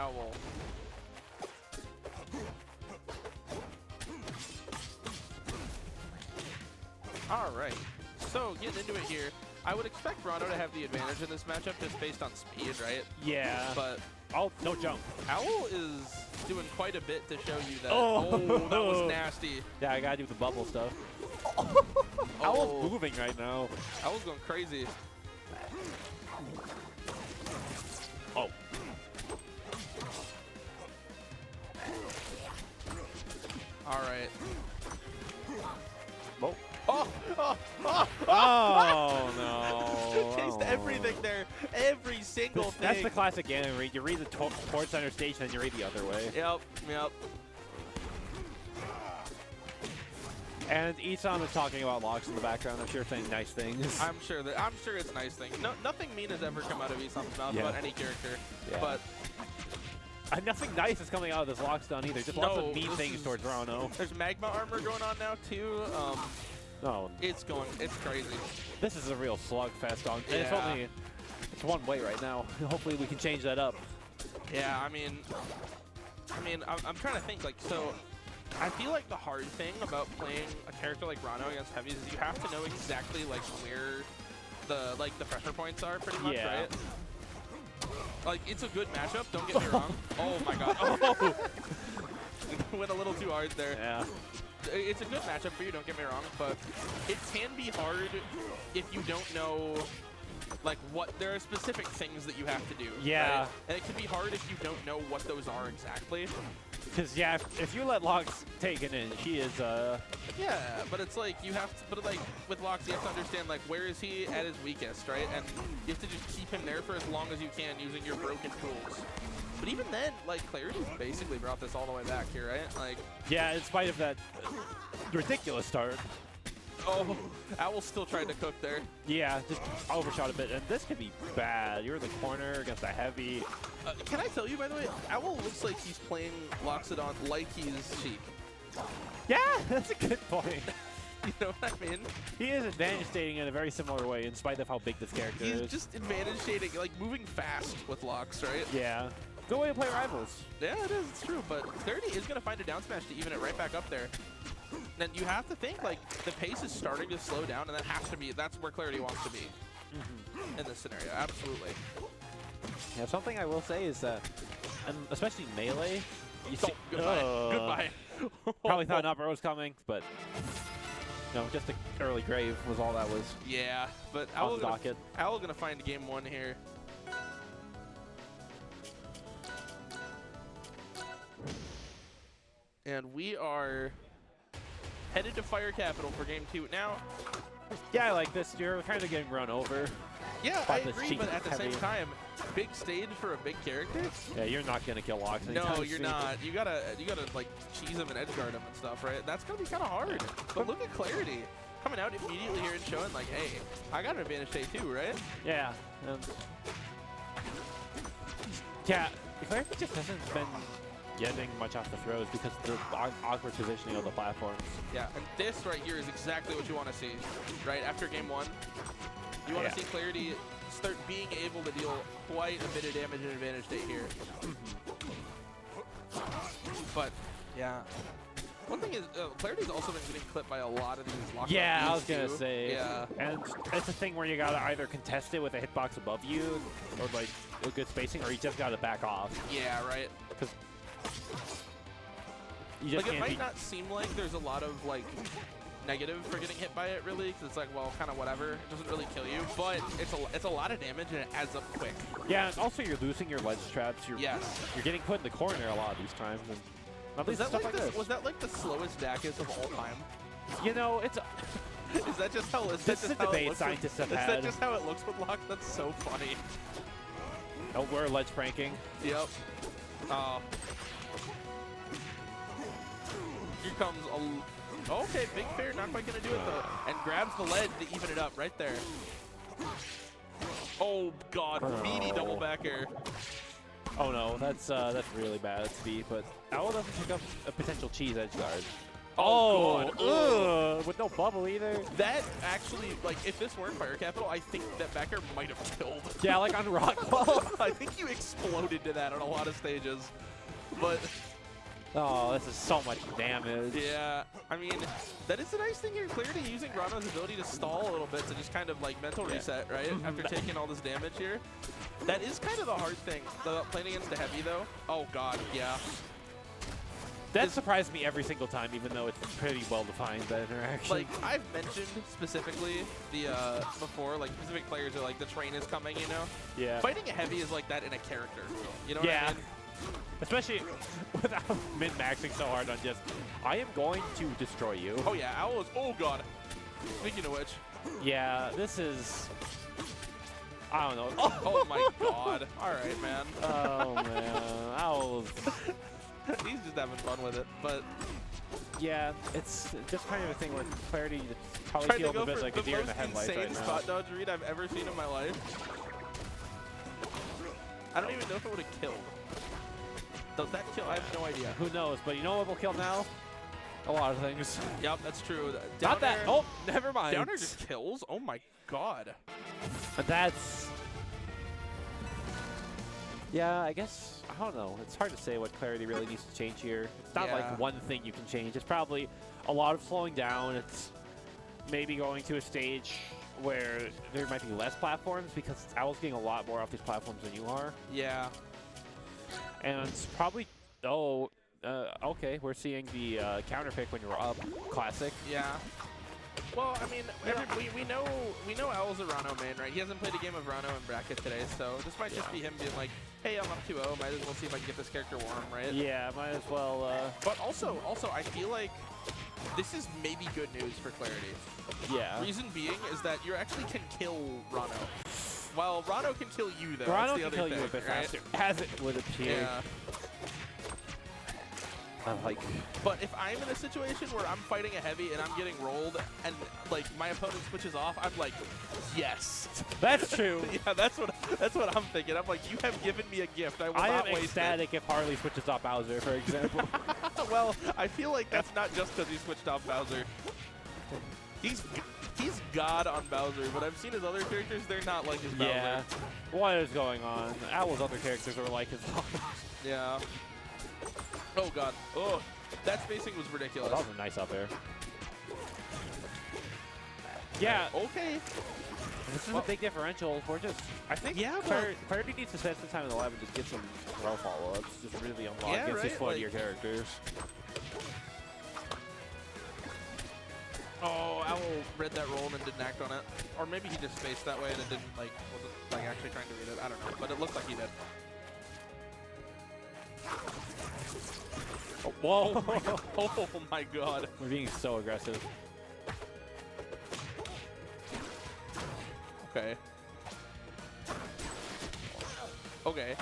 Owl. All right, so getting into it here, I would expect Ranno to have the advantage in this matchup just based on speed, right? Yeah. But no jump. Owl is doing quite a bit to show you that. Oh, that was nasty. Yeah, I gotta do the bubble stuff. Oh. Owl's moving right now. Owl's going crazy. Oh. All right. Oh. Oh no. Chased everything there. Every single thing. That's the classic game read. You read the towards center stage, then you read the other way. Yep. And Isan is talking about Lox in the background. I'm sure saying nice things. I'm sure it's nice things. No, nothing mean has ever come out of Isan's mouth about any character. Yeah. But nothing nice is coming out of this Loxodont either. Just lots of mean things towards Ranno. There's magma armor going on now too. No. It's crazy. This is a real slugfest on. Yeah. It's one way right now. Hopefully we can change that up. Yeah, I mean, I'm trying to think, like, so I feel like the hard thing about playing a character like Ranno against heavies is you have to know exactly like where the pressure points are, pretty much, right? Like, it's a good matchup, don't get me wrong. Oh my god. Oh. Went a little too hard there. Yeah. It's a good matchup for you, don't get me wrong, but it can be hard if you don't know, like, there are specific things that you have to do. Yeah. Right? And it can be hard if you don't know what those are exactly. Because, yeah, if you let Lox take it in, she is, Yeah, but it's like, with Lox, you have to understand, like, where is he at his weakest, right? And you have to just keep him there for as long as you can using your broken tools. But even then, like, Clarity's basically brought this all the way back here, right? Like, yeah, in spite of that ridiculous start. Oh, Owl still tried to cook there. Yeah, just overshot a bit, and this could be bad. You're in the corner against a heavy. Can I tell you, by the way, Owl looks like he's playing Loxodont like he's Sheik. Yeah, that's a good point. You know what I mean? He is advantage stating in a very similar way, in spite of how big this character is. He's just advantage stating, like, moving fast with Lox, right? Yeah. Good way to play rivals. Yeah, it is. It's true. But Clarity is going to find a down smash to even it right back up there. Then you have to think, like, the pace is starting to slow down, and that's where Clarity wants to be in this scenario. Absolutely. Yeah, something I will say is that, and especially melee, you see, goodbye. Probably thought an upper was coming, but no, just an early grave was all that was. Yeah, but Owl gonna find game one here. And we are headed to Fire Capital for game two. Now, yeah, I like this. You're kind of getting run over. Yeah, I agree, but at the same time, big stage for a big character. Yeah, you're not gonna kill Lox. No, you're not. You gotta like cheese him and edge guard him and stuff, right? That's gonna be kind of hard. But look at Clarity coming out immediately here and showing like, hey, I got an advantage day too, right? Yeah. Yeah, Clarity just hasn't been getting much off the throws because of the awkward positioning of the platforms. Yeah, and this right here is exactly what you want to see, right? After game one, you want to see Clarity start being able to deal quite a bit of damage in advantage state here. But, yeah. One thing is, Clarity's also been getting clipped by a lot of these Loxodont. Yeah, I was going to say. Yeah. And it's a thing where you got to either contest it with a hitbox above you or like a good spacing, or you just got to back off. Yeah, right. Because you just like, it might not seem like there's a lot of, like, negative for getting hit by it, really, because it's like, well, kind of whatever. It doesn't really kill you, but it's a lot of damage and it adds up quick. Yeah, and also you're losing your ledge traps. You're getting put in the corner a lot of these times. And was that like the slowest Dacus of all time? You know, it's. Is that just how? Is this is a debate scientists have had. Is that just how it looks with Lox? That's so funny. Oh, we're ledge pranking. Yep. Here comes a. Okay, Big Fair not quite gonna do it though, and grabs the ledge to even it up right there. Oh God, meaty double back air. Oh no, that's really bad to be, but Owl doesn't pick up a potential cheese edge guard. Oh, God. Ugh. With no bubble either. That actually, like, if this weren't Fire Capital, I think that Becker might have killed. Yeah, like on Rockwell. I think you exploded to that on a lot of stages. But oh, this is so much damage. yeah, I mean, that is the nice thing here. Clarity using Ranno's ability to stall a little bit to just kind of like mental reset, right? After taking all this damage here. That is kind of the hard thing about playing against the heavy, though. Oh, God, yeah. That surprised me every single time, even though it's pretty well defined, that interaction. Like, I've mentioned specifically the, before, like, specific players are like, the train is coming, you know? Yeah. Fighting a heavy is like that in a character. You know what I mean? Especially without min-maxing so hard on just, I am going to destroy you. Oh, yeah, Owl is, oh, God. Speaking of which. Yeah, this is, I don't know. Oh, my God. All right, man. Oh, man. Owl's. He's just having fun with it, but yeah, it's just kind of a thing where Clarity probably trying to feels go a bit for like a the deer in most the headlights insane right now. spot dodge read I've ever seen in my life. I don't even know if it would have killed. Does that kill? I have no idea. Who knows? But you know what will kill now? A lot of things. Yep, that's true. Not that. Air, Oh, never mind. Down air just kills? Oh my God. That's. Yeah, I guess, I don't know. It's hard to say what Clarity really needs to change here. It's not like one thing you can change. It's probably a lot of slowing down. It's maybe going to a stage where there might be less platforms because Owl's getting a lot more off these platforms than you are. Yeah. And it's probably, okay, we're seeing the counter pick when you're up. Classic. Yeah. Well, I mean, we know Owl's a Ranno main, right? He hasn't played a game of Ranno in bracket today, so this might just be him being like, hey, I'm up 2-0, might as well see if I can get this character warm, right? Yeah, might as well. But also, I feel like this is maybe good news for Clarity. Yeah. Reason being is that you actually can kill Ranno. While Ranno can kill you, though, Ranno that's the can other kill thing, you a bit right? faster, as it would appear. Yeah. I'm like, but if I'm in a situation where I'm fighting a heavy and I'm getting rolled and like my opponent switches off, I'm like, yes. That's true. Yeah, that's what I'm thinking. I'm like, you have given me a gift. I will I not am waste ecstatic if Harley switches off Bowser, for example. Well, I feel like that's not just because he switched off Bowser. He's God on Bowser, but I've seen his other characters. They're not like his Bowser. Yeah. What is going on? Owl's other characters are like his own. Yeah. Oh, God. Oh, that spacing was ridiculous. Oh, that was a nice up air. Yeah. Okay. This is a big differential. We're just, I think Clarity needs to spend some time in the lab and just get some throw follow-ups. Just really unlock against these floatier characters. Oh, Owl read that roll and then didn't act on it. Or maybe he just spaced that way and it didn't, like, wasn't, like, actually trying to read it. I don't know. But it looked like he did. Oh, whoa. Oh my God. We're being so aggressive. Okay. Okay.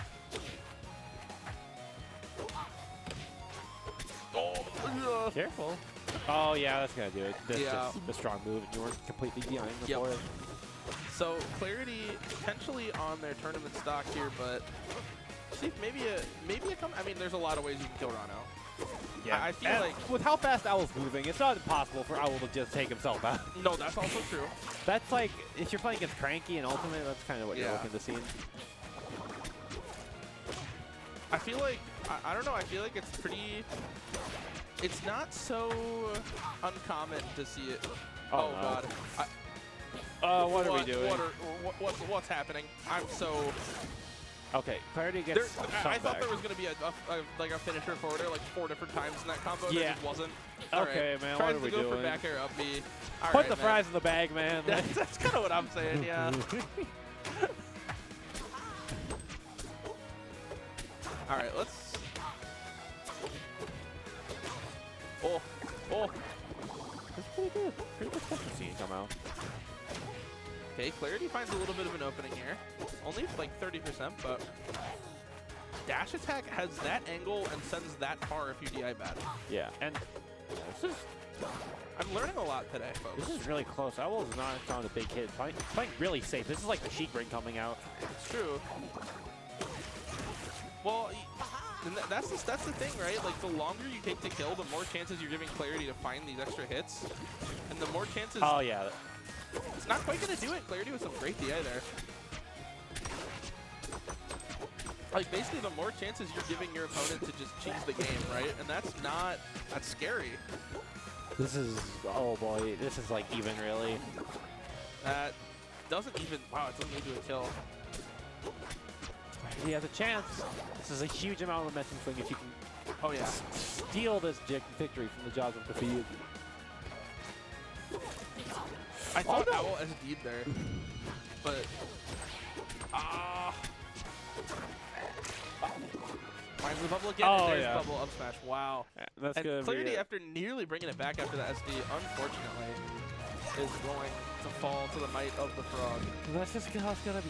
Oh. Careful. Oh, yeah, that's going to do it. That's Yeah. just the strong move, and you weren't completely behind before. Yep. So, Clarity potentially on their tournament stock here, but see if maybe I mean, there's a lot of ways you can kill Ranno. Yeah. I feel like with how fast Owl's moving, it's not impossible for Owl to just take himself out. no, that's also true. That's like, if you're playing against Cranky and Ultimate, that's kind of what you're looking to see. I feel like, I don't know, I feel like it's pretty, it's not so uncommon to see it. Oh, no. God. What are we doing? What's happening? I'm so... Okay, Clarity gets I thought there was going to be like a finisher forwarder like 4 different times in that combo. Yeah. There just wasn't. Okay, right. man, Tries what are we to go doing? for back air up B. All Put right, the man. fries in the bag, man. That's kind of what I'm saying, yeah. All right, let's... Oh. That's pretty good. Pretty good stuff to see come out. Okay, Clarity finds a little bit of an opening here. Only like 30%, but dash attack has that angle and sends that far if you DI bad. Yeah, and this is... I'm learning a lot today, folks. This is really close. Owl is not throwing a big hit. Playing really safe. This is like the Sheik ring coming out. It's true. Well, And that's the thing, right? Like, the longer you take to kill, the more chances you're giving Clarity to find these extra hits. And the more chances... Oh, yeah. It's not quite going to do it. Clarity with some great DI there. Like, basically, the more chances you're giving your opponent to just cheese the game, right? And that's scary. This is, oh boy, this is like even, really. That doesn't even, wow, it doesn't lead to a kill. He has a chance. This is a huge amount of momentum swing if you can steal this victory from the jaws of defeat. I thought Owl SD'd there, but finds the bubble again, and there's bubble up smash. Wow. Yeah, that's and good. Clarity, after nearly bringing it back after the SD, unfortunately, is going to fall to the might of the frog. That's just how it's gonna be.